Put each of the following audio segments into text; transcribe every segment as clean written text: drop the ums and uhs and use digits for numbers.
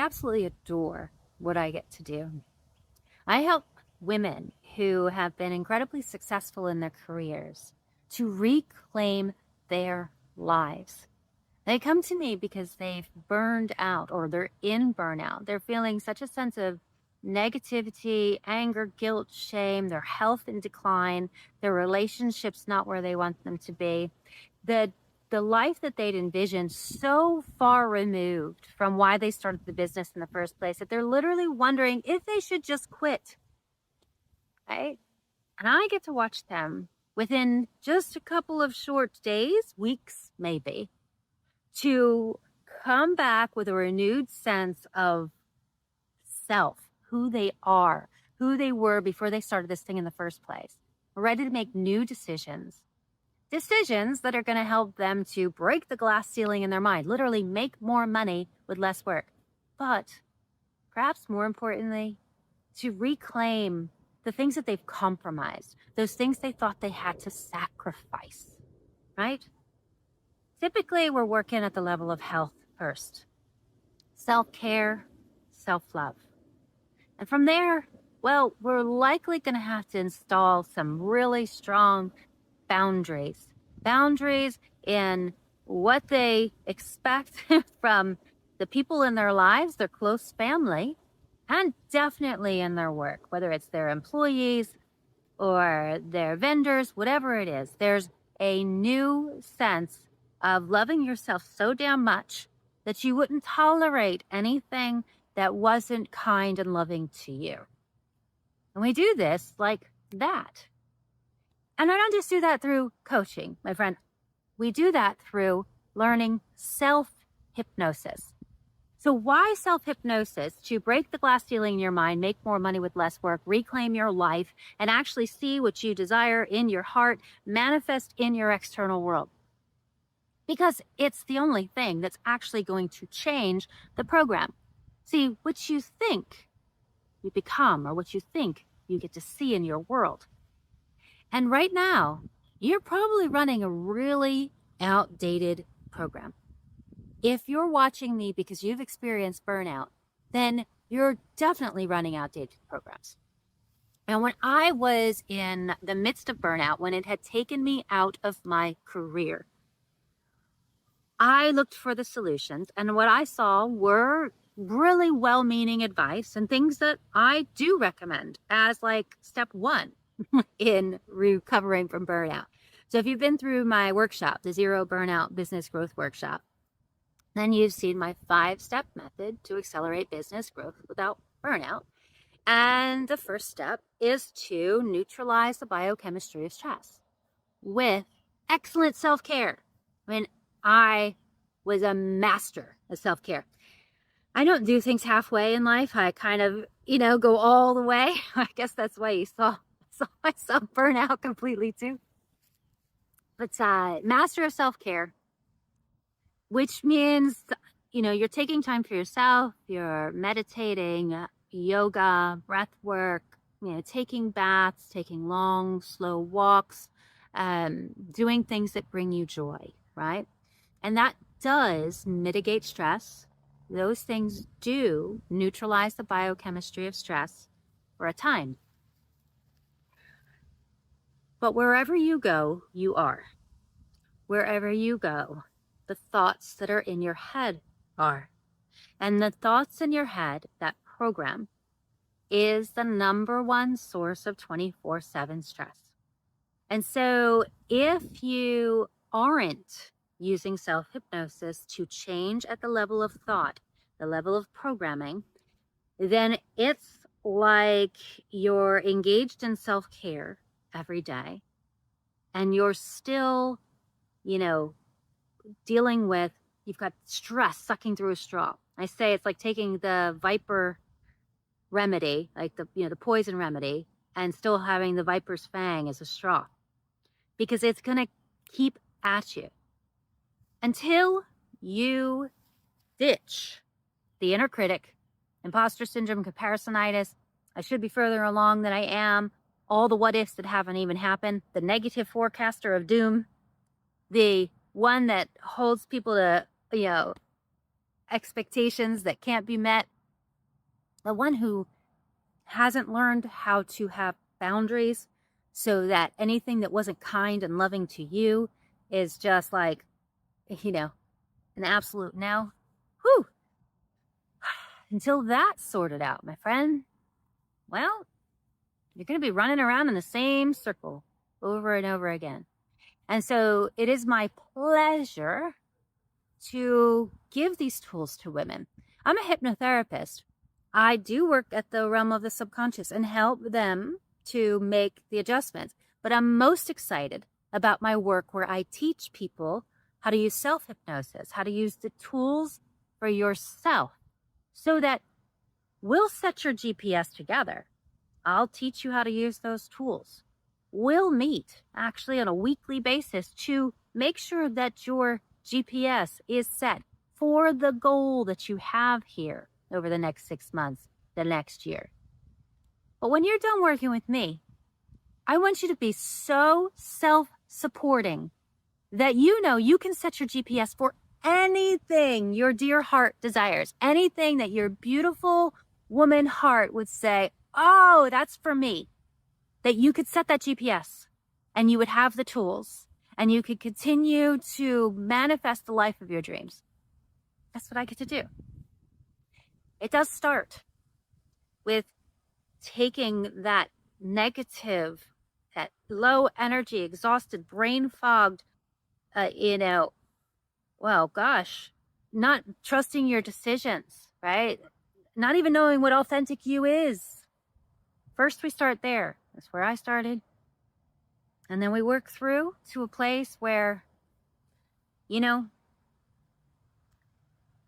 absolutely adore what I get to do. I help women who have been incredibly successful in their careers to reclaim their lives. They come to me because they've burned out or they're in burnout. They're feeling such a sense of negativity, anger, guilt, shame, their health in decline, their relationships not where they want them to be. The life that they'd envisioned so far removed from why they started the business in the first place that they're literally wondering if they should just quit, right? And I get to watch them within just a couple of short days, weeks maybe, to come back with a renewed sense of self, who they are, who they were before they started this thing in the first place. We're ready to make new decisions that are going to help them to break the glass ceiling in their mind, literally make more money with less work. But perhaps more importantly, to reclaim the things that they've compromised, those things they thought they had to sacrifice, right? Typically, we're working at the level of health first. Self-care, self-love. And from there, well, we're likely going to have to install some really strong boundaries. Boundaries in what they expect from the people in their lives, their close family, and definitely in their work, whether it's their employees or their vendors, whatever it is. There's a new sense of loving yourself so damn much that you wouldn't tolerate anything that wasn't kind and loving to you. And we do this like that. And I don't just do that through coaching, my friend. We do that through learning self-hypnosis. So why self-hypnosis? To break the glass ceiling in your mind, make more money with less work, reclaim your life, and actually see what you desire in your heart manifest in your external world. Because it's the only thing that's actually going to change the program. See, what you think you become, or what you think you get to see in your world. And right now, you're probably running a really outdated program. If you're watching me because you've experienced burnout, then you're definitely running outdated programs. And when I was in the midst of burnout, when it had taken me out of my career, I looked for the solutions, and what I saw were really well-meaning advice and things that I do recommend as like step one in recovering from burnout. So if you've been through my workshop, the Zero Burnout Business Growth Workshop, then you've seen my 5-step method to accelerate business growth without burnout. And the first step is to neutralize the biochemistry of stress with excellent self-care. I mean, I was a master of self-care. I don't do things halfway in life. I kind of, go all the way. I guess that's why you saw myself burn out completely too. But master of self-care, which means, you're taking time for yourself, you're meditating, yoga, breath work, taking baths, taking long, slow walks, doing things that bring you joy, right? And that does mitigate stress. Those things do neutralize the biochemistry of stress for a time. But wherever you go, you are. Wherever you go, the thoughts that are in your head are. And the thoughts in your head, that program, is the number one source of 24/7 stress. And so if you aren't using self-hypnosis to change at the level of thought, the level of programming, then it's like you're engaged in self-care every day and you're still, dealing with, you've got stress sucking through a straw. I say it's like taking the viper remedy, like the poison remedy, and still having the viper's fang as a straw, because it's going to keep at you until you ditch the inner critic, imposter syndrome, comparisonitis. I should be further along than I am. All the what ifs that haven't even happened. The negative forecaster of doom. The one that holds people to, expectations that can't be met. the one who hasn't learned how to have boundaries so that anything that wasn't kind and loving to you is just like, an absolute no. Whew. Until that's sorted out, my friend, well, you're going to be running around in the same circle over and over again. And so it is my pleasure to give these tools to women. I'm a hypnotherapist. I do work at the realm of the subconscious and help them to make the adjustments. But I'm most excited about my work where I teach people how to use self-hypnosis, how to use the tools for yourself so that we'll set your GPS together. I'll teach you how to use those tools. We'll meet actually on a weekly basis to make sure that your GPS is set for the goal that you have here over the next 6 months, the next year. But when you're done working with me, I want you to be so self-supporting that you can set your GPS for anything your dear heart desires, anything that your beautiful woman heart would say, oh, that's for me, that you could set that GPS and you would have the tools and you could continue to manifest the life of your dreams. That's what I get to do. It does start with taking that negative, that low energy, exhausted, brain fogged, not trusting your decisions, right? Not even knowing what authentic you is. First, we start there. That's where I started. And then we work through to a place where,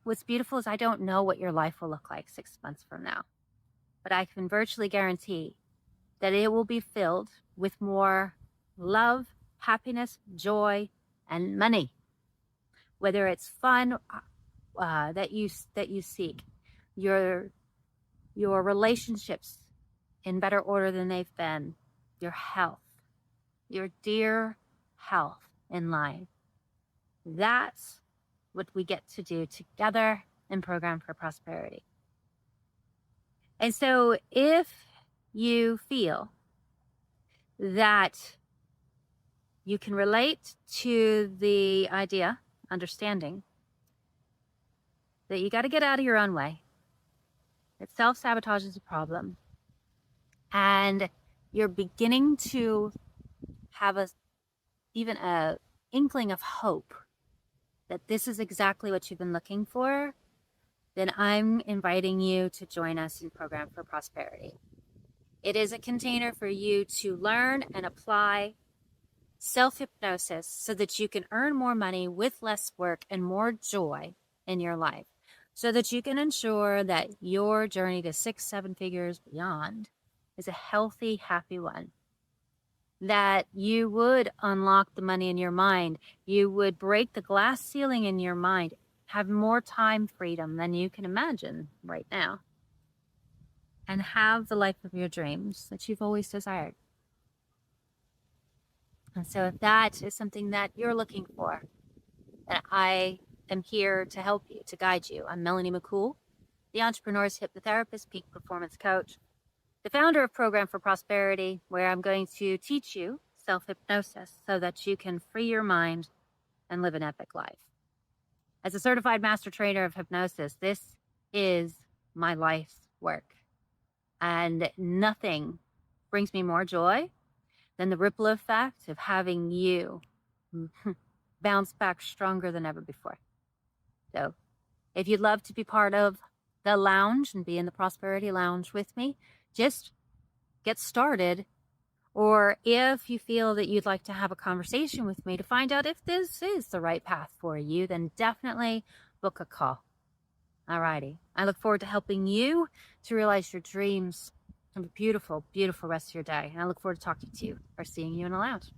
what's beautiful is I don't know what your life will look like 6 months from now. But I can virtually guarantee that it will be filled with more love, happiness, joy, and money. Whether it's fun that you seek, your relationships in better order than they've been, your health, your dear health in life. That's what we get to do together in Program for Prosperity. And so if you feel that you can relate to the idea, understanding that you got to get out of your own way, that self-sabotage is a problem, and you're beginning to have even a inkling of hope that this is exactly what you've been looking for, then I'm inviting you to join us in Program for Prosperity. It is a container for you to learn and apply self-hypnosis so that you can earn more money with less work and more joy in your life, so that you can ensure that your journey to 6-7 figures beyond is a healthy, happy one. That you would unlock the money in your mind. You would break the glass ceiling in your mind, have more time freedom than you can imagine right now, and have the life of your dreams that you've always desired. And so if that is something that you're looking for, then I am here to help you, to guide you. I'm Melanie McCool, the entrepreneur's hypnotherapist, peak performance coach, the founder of Program for Prosperity, where I'm going to teach you self-hypnosis so that you can free your mind and live an epic life. As a certified master trainer of hypnosis, this is my life's work. And nothing brings me more joy than the ripple effect of having you bounce back stronger than ever before. So if you'd love to be part of the lounge and be in the Prosperity Lounge with me, just get started. Or if you feel that you'd like to have a conversation with me to find out if this is the right path for you, then definitely book a call. Alrighty. I look forward to helping you to realize your dreams. Have a beautiful, beautiful rest of your day. And I look forward to talking to you or seeing you in the lounge.